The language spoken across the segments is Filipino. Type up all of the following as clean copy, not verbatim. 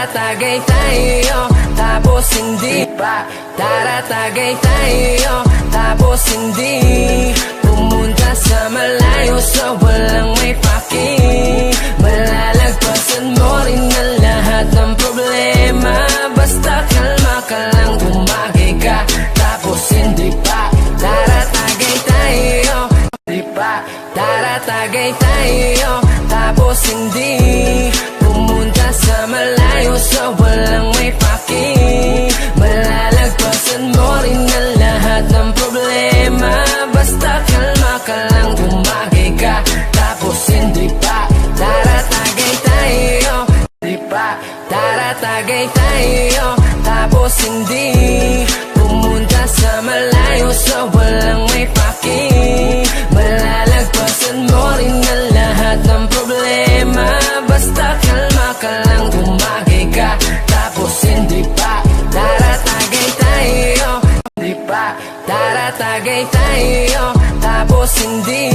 taratagay tayo, tapos hindi pa. Taratagay tayo, tapos hindi pumunta sa malayo, sa walang may paki. Malalagpasan mo rin ang lahat ng problema. Basta kalma ka lang, tumagay ka, tapos hindi pa. Taratagay tayo, hindi pa. Taratagay tayo, tapos hindi pumunta sa malayo, sa walang may paki. Malalagpasan mo rin ang lahat ng problema. Basta kalma ka lang, tumagay ka, tapos hindi pa. Taratagay tayo, hindi pa. Taratagay tayo, tapos hindi pumunta sa malayo, sa walang may paki. Malalagpasan mo rin ang lahat ng problema. Basta kalma ka lang, tumagay ka, tapos hindi pa. Taratagay tayo, hindi pa. Taratagay tayo, tapos hindi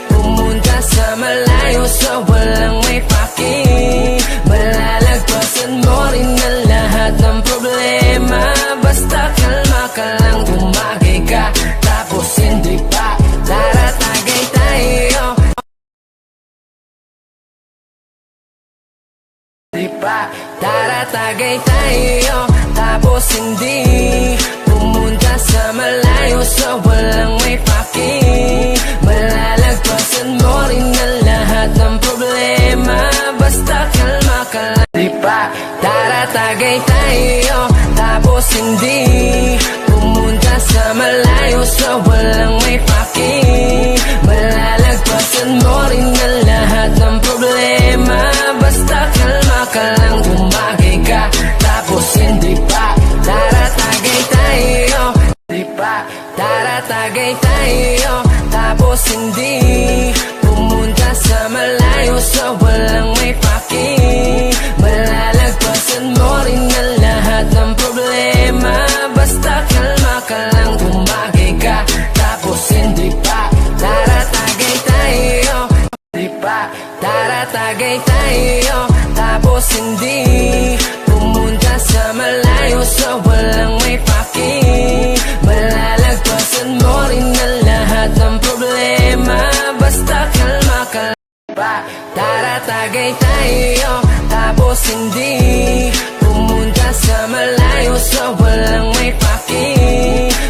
pumunta sa malayo, sa walang may paki. Malalagpasan mo rin ang lahat ng problema. Basta kalma ka lang, tumagay ka, tapos hindi pa. Taratagay tayo, hindi pa. Taratagay tayo, tapos hindi pumunta sa malayo, sa walang may paki. Malalagpasan mo rin ang lahat ng problema. Basta kalma ka lang, hindi pa. Taratagay tayo, tapos hindi pumunta sa malayo, sa walang may paki. Malalagpasan mo rin ang lahat ng problema. Basta kalma ka lang, tumagay ka, tapos hindi pa. Taratagay tayo, hindi pa. Taratagay tayo, tapos hindi pumunta sa malayo, sa walang may paki. Malalagpasan mo rin ang lahat ng problema. Basta kalma ka lang, tumagay ka, tapos hindi pa. Taratagay tayo, hindi pa. Taratagay tayo, tapos hindi pumunta sa malayo, sa walang may paki. Malalagpasan mo rin ang lahat ng problema. Basta kalma ka lang, pa. Taratagay tayo, tapos hindi pumunta sa malayo, sa walang may paki.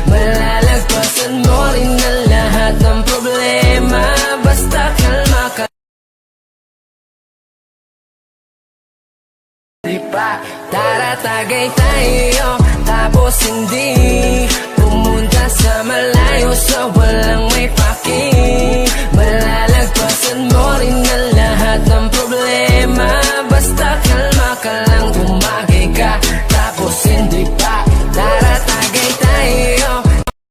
Malalagpasan mo rin ang lahat ng problema. Basta kalma ka, hindi pa. Taratagay tayo, tapos hindi